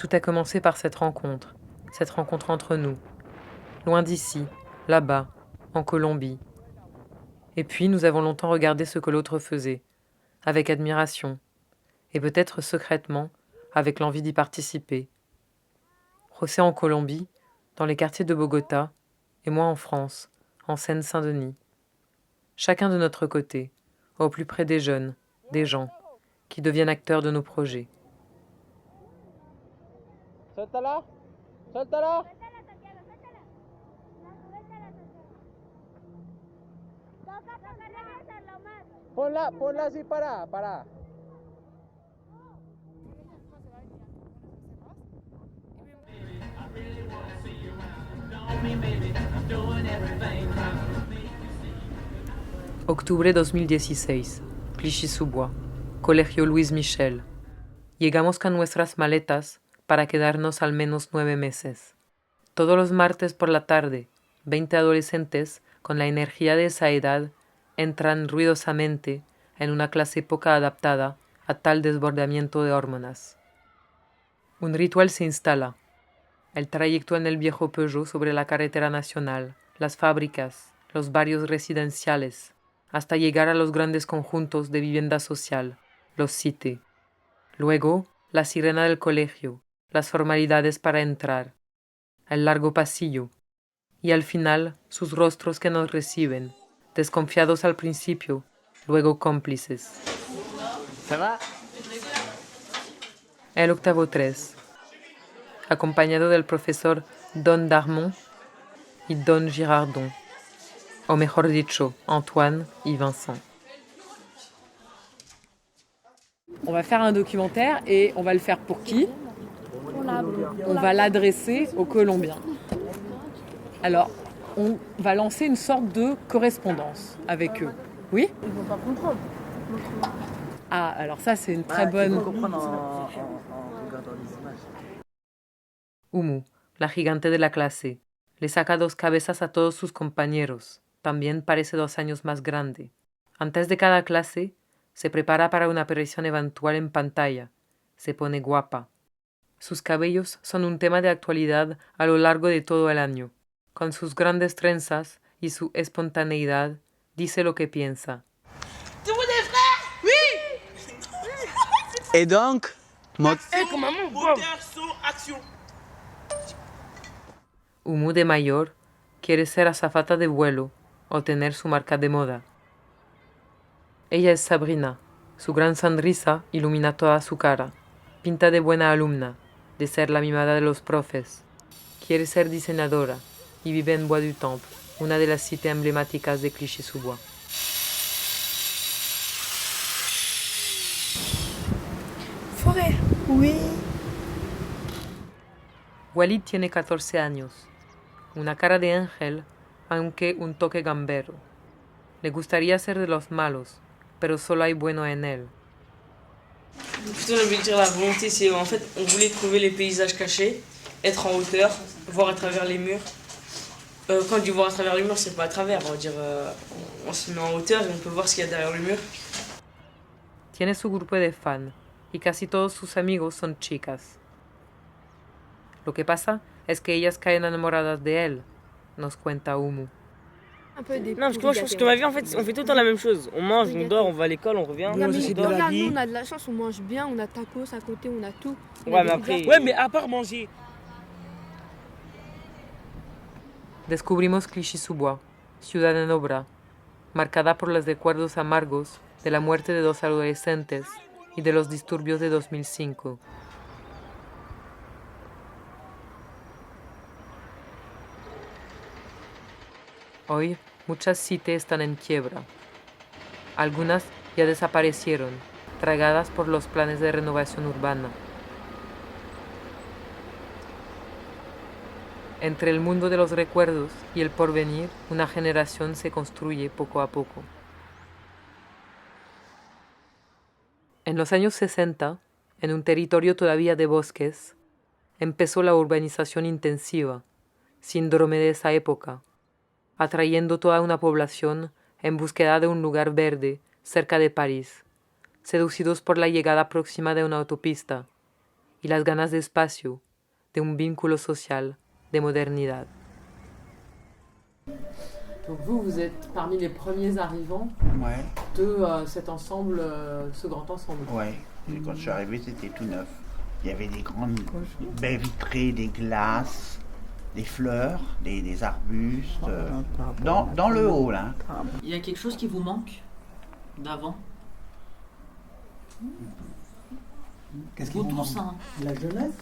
Tout a commencé par cette rencontre entre nous, loin d'ici, là-bas, en Colombie. Et puis nous avons longtemps regardé ce que l'autre faisait, avec admiration, et peut-être secrètement, avec l'envie d'y participer. José en Colombie, dans les quartiers de Bogota, et moi en France, en Seine-Saint-Denis. Chacun de notre côté, au plus près des jeunes, des gens, qui deviennent acteurs de nos projets. Suéltala, suéltala. Ponla así para. Octubre 2016, Clichy-sous-Bois, Colegio Luis Michel. Llegamos con nuestras maletas para quedarnos al menos 9 meses. Todos los martes por la tarde, 20 adolescentes con la energía de esa edad entran ruidosamente en una clase poco adaptada a tal desbordamiento de hormonas. Un ritual se instala. El trayecto en el viejo Peugeot sobre la carretera nacional, las fábricas, los barrios residenciales, hasta llegar a los grandes conjuntos de vivienda social, los CITE. Luego, la sirena del colegio, las formalidades para entrar, el largo pasillo, y al final sus rostros que nos reciben, desconfiados al principio, luego cómplices. El octavo 3, acompañado del profesor Don Darmon y Don Girardon, o mejor dicho, Antoine y Vincent. On va faire un documentaire et on va le faire pour qui? On va l'adresser aux Colombiens. Alors, on va lancer une sorte de correspondance avec eux. Oui? Ils vont pas comprendre. Ah, alors ça, c'est une très bonne... Ils vont comprendre en regardant les images. Umu, la gigante de la clase, le saca 2 cabezas a todos sus compañeros. También parece 2 años más grande. Antes de cada clase, se prepara para una aparición eventual en pantalla. Se pone guapa. Sus cabellos son un tema de actualidad a lo largo de todo el año. Con sus grandes trenzas y su espontaneidad, dice lo que piensa. Tout le monde est frère? Oui. Et donc, Moteur, son, action. Umu de mayor quiere ser azafata de vuelo o tener su marca de moda. Ella es Sabrina. Su gran sonrisa ilumina toda su cara. Pinta de buena alumna, de ser la mimada de los profes. Quiere ser diseñadora y vive en Bois du Temple, una de las cités emblemáticas de Clichy-sous-Bois. Forêt. Oui. Walid tiene 14 años. Una cara de ángel, aunque un toque gambero. Le gustaría ser de los malos, pero solo hay bueno en él. Plutôt, on veut dire la volonté, c'est en fait, on voulait trouver les paysages cachés, être en hauteur, voir à travers les murs. Quand on dit voir à travers les murs, c'est pas à travers, on va dire, on se met en hauteur et on peut voir ce qu'il y a derrière le mur. Tiene su grupo de fan, y casi todos sus amigos son chicas. Lo que pasa es que ellas caen enamoradas de él, nos cuenta Umu. Un peu des Non, parce que moi, je pense que ma vie, en fait, on fait tout le temps la même chose. On mange, on dort, on va à l'école, on revient. Non, mais c'est de la regarde, vie. nous on a de la chance, on mange bien, on a tacos à côté, on a tout. On Ouais, a mais des après- pizzas. Ouais, mais à part manger. Descubrimos Clichy-sous-Bois, ciudad en obra, marcada por los recuerdos amargos de la muerte de 2 adolescentes y de los disturbios de 2005. Hoy, muchas cités están en quiebra. Algunas ya desaparecieron, tragadas por los planes de renovación urbana. Entre el mundo de los recuerdos y el porvenir, una generación se construye poco a poco. En los años 60, en un territorio todavía de bosques, empezó la urbanización intensiva, síndrome de esa época, atrayendo toda una población en búsqueda de un lugar verde cerca de París, seducidos por la llegada próxima de una autopista y las ganas de espacio, de un vínculo social, de modernidad. Donc vous êtes parmi les premiers arrivants Ouais, de cet ensemble, ce grand ensemble. ouais. Et quand je suis arrivé, c'était tout neuf. Il y avait des grandes baies vitrées, des glaces, des fleurs, des arbustes. Dans le hall, hein. Il y a quelque chose qui vous manque d'avant? Qu'est-ce qui Vous vous tous, manque hein. La jeunesse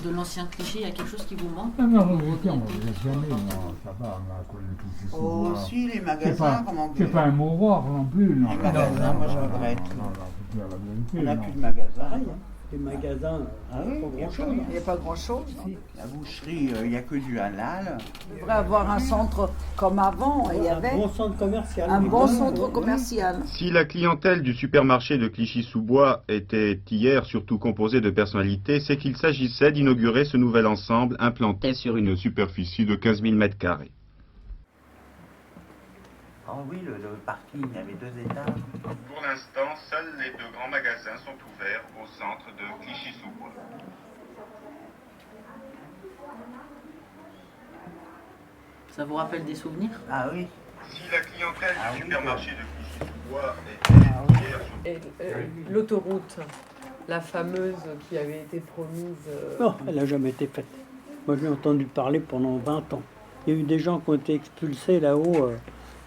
De l'ancien Clichy, il y a quelque chose qui vous manque? Non, on ne jamais, non, ça va, on a connu tout ici. Oh, si, les C'est magasins, pas, comment c'est pas un mot rare non plus, non. Les magasins, moi, je regrette. Non, faut dire la vérité, On n'a non. plus de magasins. Pareil, hein. Les magasins, Ah oui, pas il y a grand-chose. rien. Il n'y a pas grand-chose. La boucherie, il n'y a que du halal. Il devrait avoir un centre comme avant. Il y Un avait bon centre commercial. un mais bon quand centre même, commercial. Si la clientèle du supermarché de Clichy-sous-Bois était hier surtout composée de personnalités, c'est qu'il s'agissait d'inaugurer ce nouvel ensemble implanté sur une superficie de 15 000 mètres carrés. Oh oui, le parking, il y avait 2 étages. Pour l'instant, seuls les 2 grands magasins sont ouverts au centre de Clichy-sous-Bois. Ça vous rappelle des souvenirs? Ah oui. Si la clientèle Ah du oui, supermarché de Clichy-sous-Bois était hier surtout... Et l'autoroute, la fameuse qui avait été promise. Non, elle n'a jamais été faite. Moi, j'ai entendu parler pendant 20 ans. Il y a eu des gens qui ont été expulsés là-haut,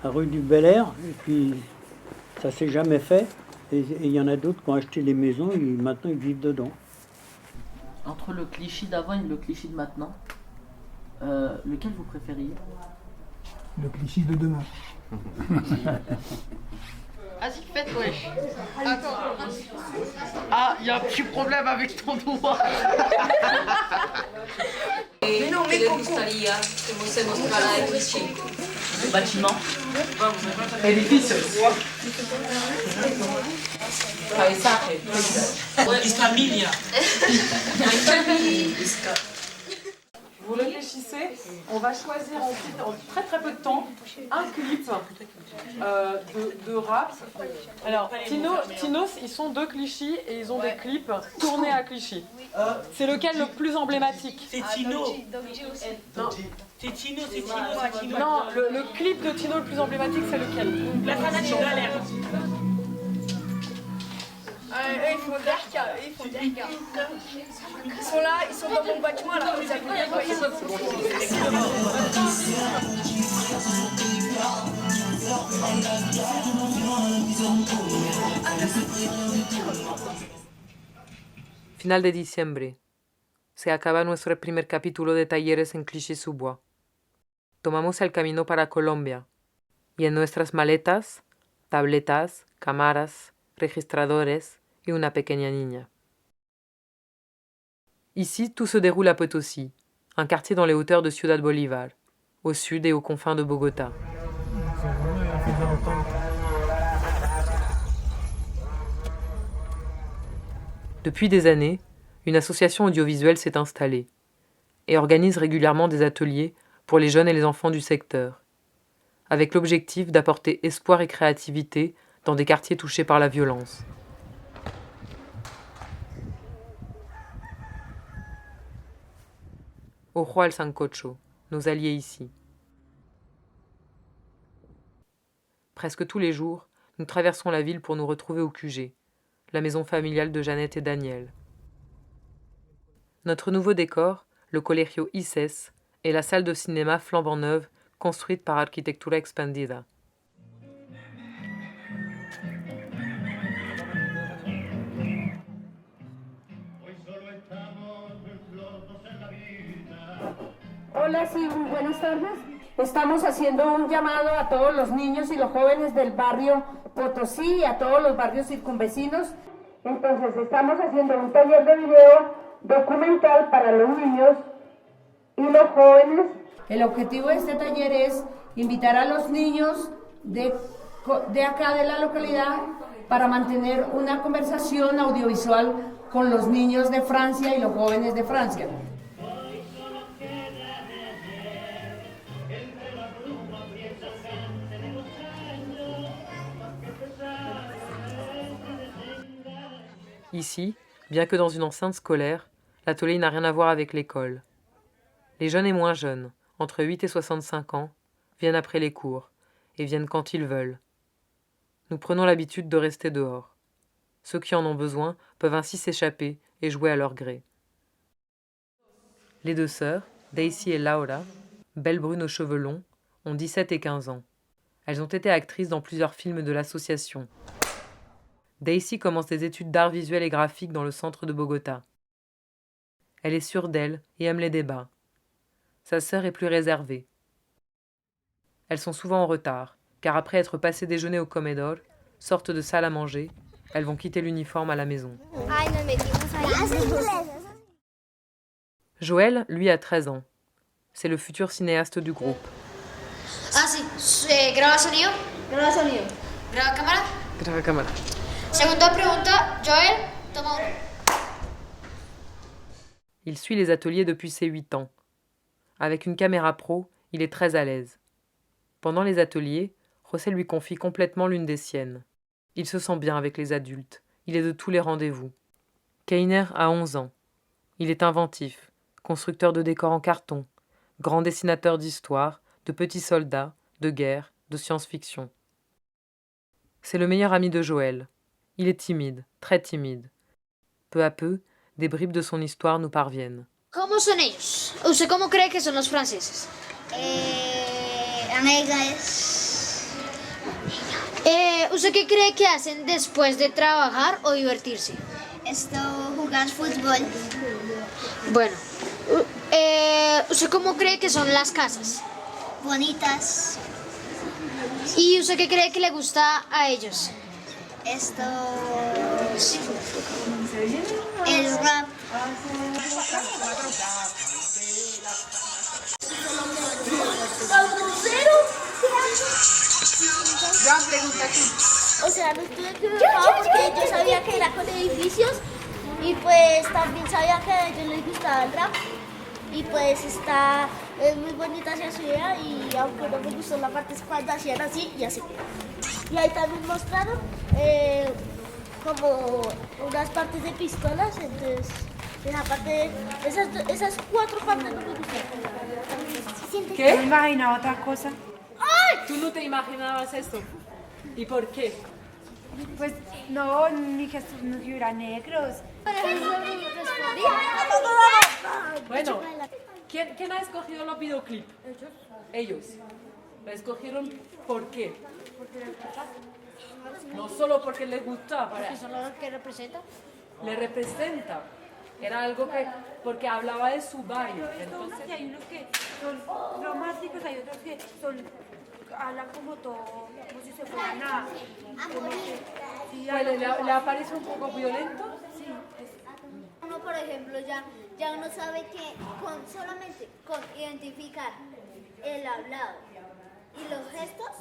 à rue du Bel Air, et puis ça s'est jamais fait. Et il y en a d'autres qui ont acheté les maisons, et maintenant ils vivent dedans. Entre le Clichy d'avant et le Clichy de maintenant, lequel vous préfériez? Le cliché de demain. Vas-y, faites, wesh. Ah, il y a un petit problème avec ton doigt. Mais non, mais Coco. Le bâtiment. Edificios. Paisaje. Familia. Vous réfléchissez, on va choisir ensuite, en très très peu de temps, un clip de rap. Alors, Tinos, ils sont de Clichy et ils ont des clips tournés à Clichy. C'est lequel le plus emblématique? C'est Tino. C'est Tino, c'est Tino. Non, le clip de Tino le plus emblématique, c'est lequel? La fanade de galère. Eux, ils font Derka. Ils font Derka. Ils sont là, ils sont dans mon bâtiment là. Vous avez bien voyé. Final de diciembre. Se acaba nuestro primer capítulo de talleres en Clichy-sous-Bois. Tomamos el camino para Colombia y en nuestras maletas, tabletas, cámaras, registradores y una pequeña niña. Ici, tout se déroule à Potosí, un quartier dans les hauteurs de Ciudad Bolívar, au sud et aux confins de Bogota. Depuis des années, une association audiovisuelle s'est installée et organise régulièrement des ateliers pour les jeunes et les enfants du secteur, avec l'objectif d'apporter espoir et créativité dans des quartiers touchés par la violence. Ojo al Sancocho, nos alliés ici. Presque tous les jours, nous traversons la ville pour nous retrouver au QG, la maison familiale de Jeannette et Daniel. Notre nouveau décor, le Colegio ICES, est la salle de cinéma flambant neuve construite par Arquitectura Expandida. Hola, sí, buenas tardes. Estamos haciendo un llamado a todos los niños y los jóvenes del barrio Potosí y a todos los barrios circunvecinos. Entonces, estamos haciendo un taller de video documental para los niños y los jóvenes. El objetivo de este taller es invitar a los niños de acá de la localidad para mantener una conversación audiovisual con los niños de Francia y los jóvenes de Francia. Ici, bien que dans une enceinte scolaire, l'atelier n'a rien à voir avec l'école. Les jeunes et moins jeunes, entre 8 et 65 ans, viennent après les cours et viennent quand ils veulent. Nous prenons l'habitude de rester dehors. Ceux qui en ont besoin peuvent ainsi s'échapper et jouer à leur gré. Les deux sœurs, Daisy et Laura, belles brunes aux cheveux longs, ont 17 et 15 ans. Elles ont été actrices dans plusieurs films de l'association. Daisy commence des études d'art visuel et graphique dans le centre de Bogota. Elle est sûre d'elle et aime les débats. Sa sœur est plus réservée. Elles sont souvent en retard, car après être passées déjeuner au comedor, sorte de salle à manger, elles vont quitter l'uniforme à la maison. Joël, lui, a 13 ans. C'est le futur cinéaste du groupe. Ah sí, graba sonido. Graba sonido. Graba cámara. Graba cámara. Segunda pregunta, Joel, toma uno. Il suit les ateliers depuis ses 8 ans. Avec une caméra pro, il est très à l'aise. Pendant les ateliers, José lui confie complètement l'une des siennes. Il se sent bien avec les adultes. Il est de tous les rendez-vous. Keiner a 11 ans. Il est inventif, constructeur de décors en carton, grand dessinateur d'histoire, de petits soldats, de guerre, de science-fiction. C'est le meilleur ami de Joël. Il est timide, très timide. Peu à peu, des bribes de son histoire nous parviennent. ¿Cómo son ellos? ¿Usted cómo cree que son los franceses? ¿Usted qué cree que hacen después de trabajar o divertirse? Jugar fútbol. Bueno, ¿usted cómo cree que son las casas? Bonitas. ¿Y usted qué cree que le gusta a ellos? El rap. O sea, no estuve preocupada porque yo sabía que era con edificios y pues también sabía que a ellos les gustaba el rap y pues es muy bonita esa ciudad y aunque no me gustó la parte es cuando hacían así y así. Y ahí también mostraron como unas partes de pistolas, entonces esa parte, esas 4 partes no me gustaron. ¿Qué? Me imaginaba otra cosa. ¡Ay! ¿Tú no te imaginabas esto? ¿Y por qué? Pues no, ni que no hubieran negros. Bueno, ¿quién ha escogido los videoclips? Ellos. ¿La escogieron por qué? No solo porque les gustaba. Porque son los que representan. Le representa. Era algo que, porque hablaba de su barrio. Entonces hay unos que son románticos, hay otros que hablan como todo, como si se fueran a morir. Sí, ¿Le aparece un poco violento? Sí. Uno, por ejemplo, ya uno sabe que solamente con identificar el hablado y los gestos,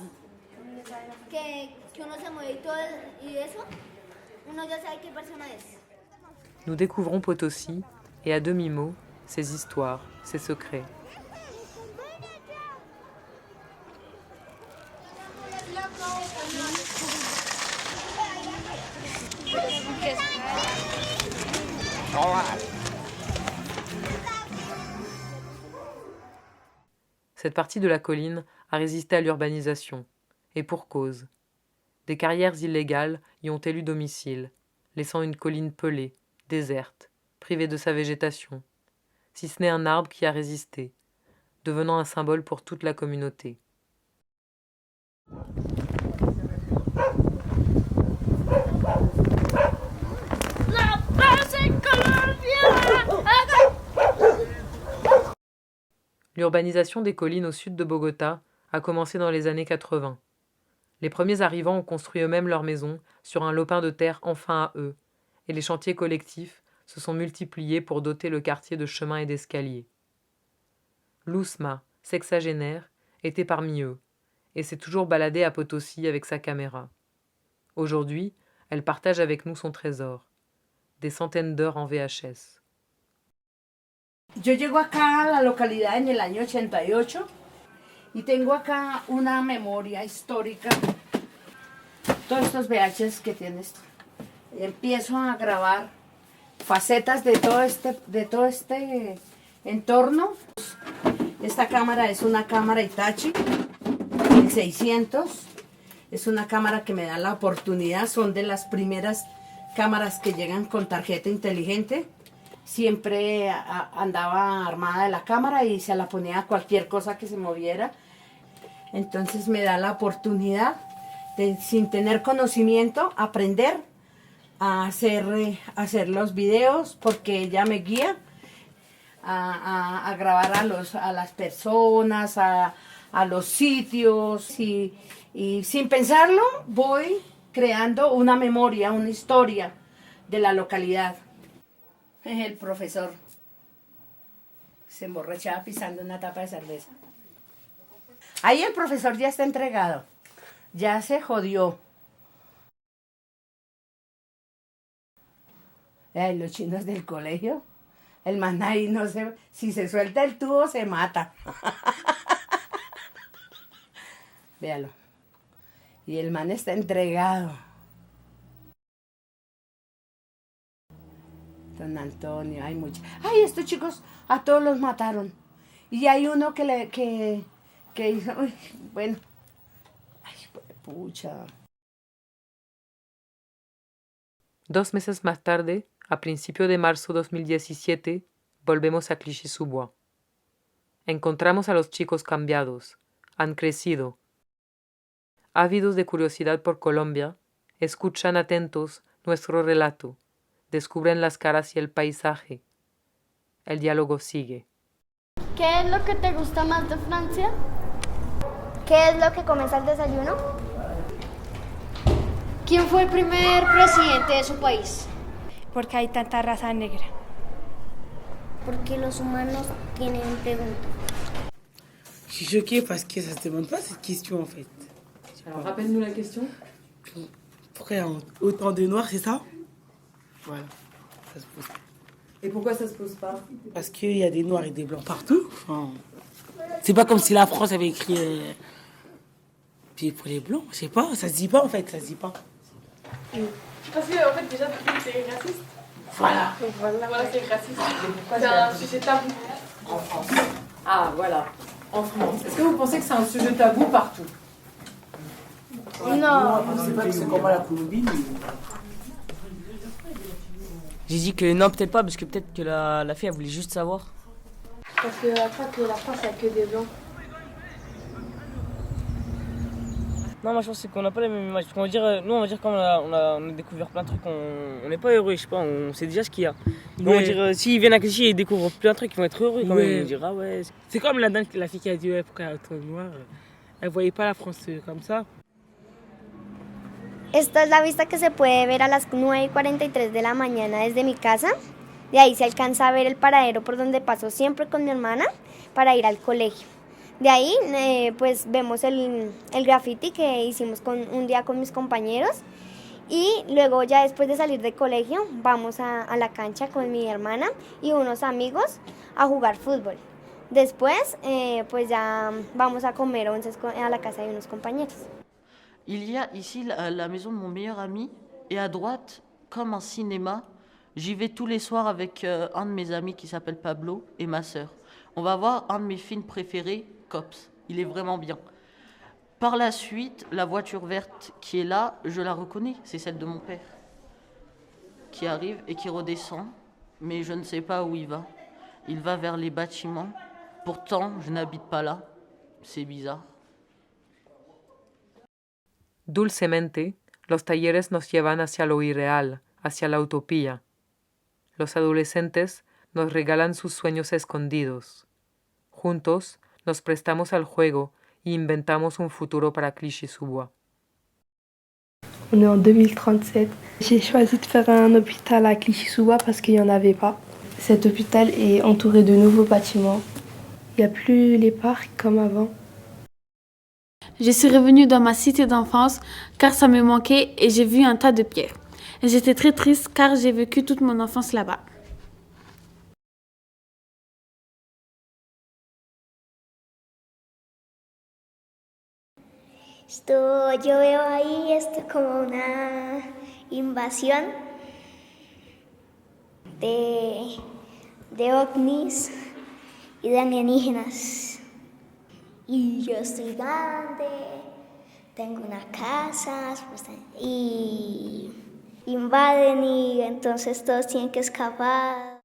que uno se mueve y todo y eso, uno ya sabe qué persona es. Nous découvrons Potosí et à demi-mot, ses histoires, ses secrets. Cette partie de la colline a résisté à l'urbanisation, et pour cause. Des carrières illégales y ont élu domicile, laissant une colline pelée, déserte, privée de sa végétation, si ce n'est un arbre qui a résisté, devenant un symbole pour toute la communauté. L'urbanisation des collines au sud de Bogota a commencé dans les années 80. Les premiers arrivants ont construit eux-mêmes leurs maisons sur un lopin de terre enfin à eux, et les chantiers collectifs se sont multipliés pour doter le quartier de chemins et d'escaliers. Luzma, sexagénaire, était parmi eux, et s'est toujours baladée à Potosí avec sa caméra. Aujourd'hui, elle partage avec nous son trésor, des centaines d'heures en VHS. Yo llego acá a la localidad en el año 88 y tengo acá una memoria histórica. Todos estos VHs que tienes, empiezo a grabar facetas de todo este entorno. Esta cámara es una cámara Hitachi, el 600. Es una cámara que me da la oportunidad, son de las primeras cámaras que llegan con tarjeta inteligente. Siempre andaba armada de la cámara y se la ponía a cualquier cosa que se moviera. Entonces me da la oportunidad de, sin tener conocimiento, aprender a hacer los videos, porque ella me guía a grabar a las personas, a los sitios y sin pensarlo voy creando una memoria, una historia de la localidad. El profesor se emborrachaba pisando una tapa de cerveza. Ahí el profesor ya está entregado, ya se jodió. Los chinos del colegio, el man ahí no sé, si se suelta el tubo se mata. Véalo. Y el man está entregado. Don Antonio, hay muchos. Ay, estos chicos a todos los mataron. Y hay uno que hizo, uy, bueno. Ay, pucha. 2 meses más tarde, a principios de marzo 2017, volvemos a Clichy-sous-Bois. Encontramos a los chicos cambiados, han crecido. Ávidos de curiosidad por Colombia, escuchan atentos nuestro relato, descubren las caras y el paisaje. El diálogo sigue. ¿Qué es lo que te gusta más de Francia? ¿Qué es lo que comes al desayuno? ¿Quién fue el primer presidente de su país? Porque hay tanta raza negra. Porque los humanos tienen preguntas. Je suis choquée parce que ça se demande pas cette question en fait. Alors rappelle-nous la question. Pourquoi il y a autant de noirs, c'est ça? Voilà, ça se pose pas. Et pourquoi ça se pose pas? Parce qu'il y a des noirs et des blancs partout. Enfin, c'est pas comme si la France avait écrit puis pour les blancs, je sais pas, ça se dit pas en fait, ça se dit pas. Parce que en fait déjà c'est raciste. Voilà. Donc voilà c'est raciste. Pourquoi C'est un sujet tabou. En France. Ah voilà, en France. Est-ce que vous pensez que c'est un sujet tabou partout? Non. C'est pas que c'est comme à la Colombie. J'ai dit que non, peut-être pas, parce que peut-être que la fille, elle voulait juste savoir. Parce que je crois que la France, il n'y a que des blancs. Non, moi je pense qu'on n'a pas la même image. On va dire, nous, on va dire quand on a découvert plein de trucs, on n'est pas heureux, je sais pas, on sait déjà ce qu'il y a. Nous, on va dire, s'ils viennent à Clichy et ils découvrent plein de trucs, ils vont être heureux quand même. Ils vont dire, ah ouais. C'est comme la fille qui a dit, ouais, pourquoi il y a autant de noirs. Elle voyait pas la France comme ça. Esta es la vista que se puede ver a las 9:43 de la mañana desde mi casa. De ahí se alcanza a ver el paradero por donde paso siempre con mi hermana para ir al colegio. De ahí pues vemos el graffiti que hicimos un día con mis compañeros. Y luego ya después de salir del colegio vamos a la cancha con mi hermana y unos amigos a jugar fútbol. Después pues ya vamos a comer onces a la casa de unos compañeros. Il y a ici la maison de mon meilleur ami, et à droite, comme un cinéma, j'y vais tous les soirs avec un de mes amis qui s'appelle Pablo et ma sœur. On va voir un de mes films préférés, Cops. Il est vraiment bien. Par la suite, la voiture verte qui est là, je la reconnais, c'est celle de mon père, qui arrive et qui redescend, mais je ne sais pas où il va. Il va vers les bâtiments. Pourtant, je n'habite pas là. C'est bizarre. Dulcemente, los talleres nos llevan hacia lo irreal, hacia la utopía. Los adolescentes nos regalan sus sueños escondidos. Juntos nos prestamos al juego y inventamos un futuro para Clichy-sous-Bois. On est en 2037. J'ai choisi de faire un hôpital à Clichy-sous-Bois parce qu'il n'y en avait pas. Cet hôpital est entouré de nouveaux bâtiments. Il n'y a plus les parcs comme avant. Je suis revenue dans ma cité d'enfance car ça me manquait et j'ai vu un tas de pierres. Et j'étais très triste car j'ai vécu toute mon enfance là-bas. Yo veo ahí esto como una invasión de ovnis y de alienígenas. Y yo estoy grande, tengo una casa y invaden y entonces todos tienen que escapar.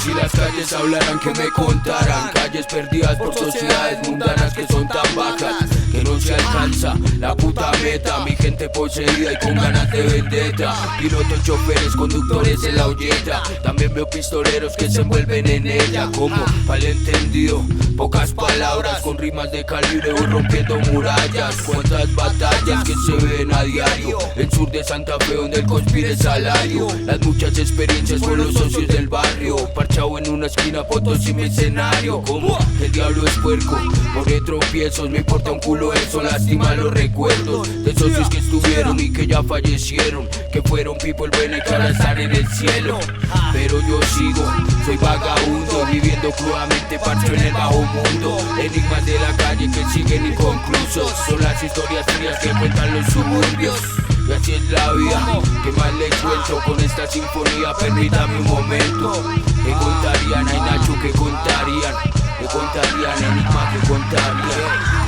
Si las calles hablaran, que me contaran, calles perdidas por sociedades mundanas que son tan bajas que no se alcanza la puta meta. Mi gente poseída y con ganas de vendetta, pilotos, choferes, conductores en la olleta. También veo pistoleros que se envuelven en ella. Como malentendido, pocas palabras con rimas de calibre, voy rompiendo murallas. Cuántas batallas que se ven a diario en sur de Santa Fe, donde el conspire salario. Las muchas experiencias con los socios del barrio, parchado en una esquina, fotos y mi escenario. Como el diablo es puerco, por tropiezos, me importa un culo eso, lástima los recuerdos de socios que estuvieron y que ya fallecieron, que fueron people buena y que ahora están en el cielo. Pero yo sigo, soy vagabundo, viviendo crudamente, parcho en el bajo mundo. Enigmas de la calle que siguen inconclusos, son las historias frías que cuentan los suburbios. Y así es la vida, que más le cuento con esta sinfonía, permítame un momento. ¿Qué contarían? Ay Nacho, ¿qué contarían? ¿Qué contarían? Enigma, ¿qué contarían?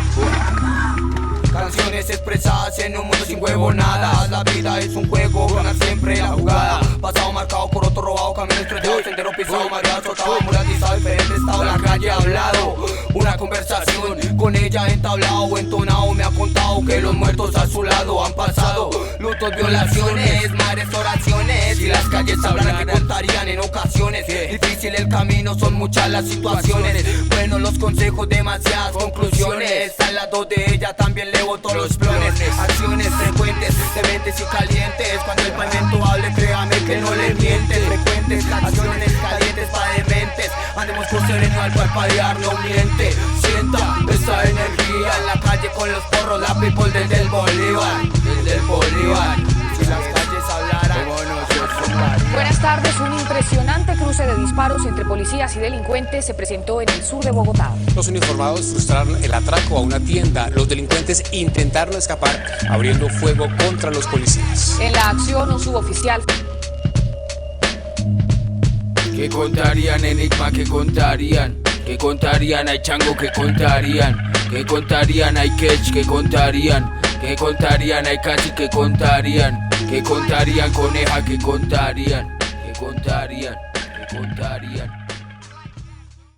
Canciones expresadas en un mundo sin huevonadas. La vida es un juego, ganar siempre la jugada. Pasado marcado por otro robado, camino estrellado, sendero pisado, mareado, azotado, muralizado, diferente estado, la calle ha hablado. Una conversación con ella entablado o entonado, me ha contado que los muertos a su lado han pasado lutos, violaciones, mares, oraciones. Y las calles hablan, que contarían en ocasiones. Difícil el camino, son muchas las situaciones. Buenos los consejos, demasiadas conclusiones. Al lado de ella también le boto los plones. Acciones frecuentes, dementes y calientes. Cuando el pavimento hable, créame que no le miente. Frecuentes, acciones calientes pa' dementes. Andemos por sereno al parpadear, no miente. Sienta esa energía en la calle con los porros, la people desde el Bolívar. Desde el Bolívar. Si las calles hablaran, cómo no se sumarían. Buenas tardes. Un impresionante cruce de disparos entre policías y delincuentes se presentó en el sur de Bogotá. Los uniformados frustraron el atraco a una tienda. Los delincuentes intentaron escapar abriendo fuego contra los policías. En la acción, un suboficial ¿Qué contarían Enigma? ¿Qué contarían? ¿Qué contarían? Hay Chango, ¿qué contarían? ¿Qué contarían? Hay Ketch, ¿qué contarían? ¿Qué contarían? Hay Cachi, ¿qué contarían? ¿Qué contarían? Coneja, ¿qué contarían? ¿Qué contarían? ¿Qué contarían?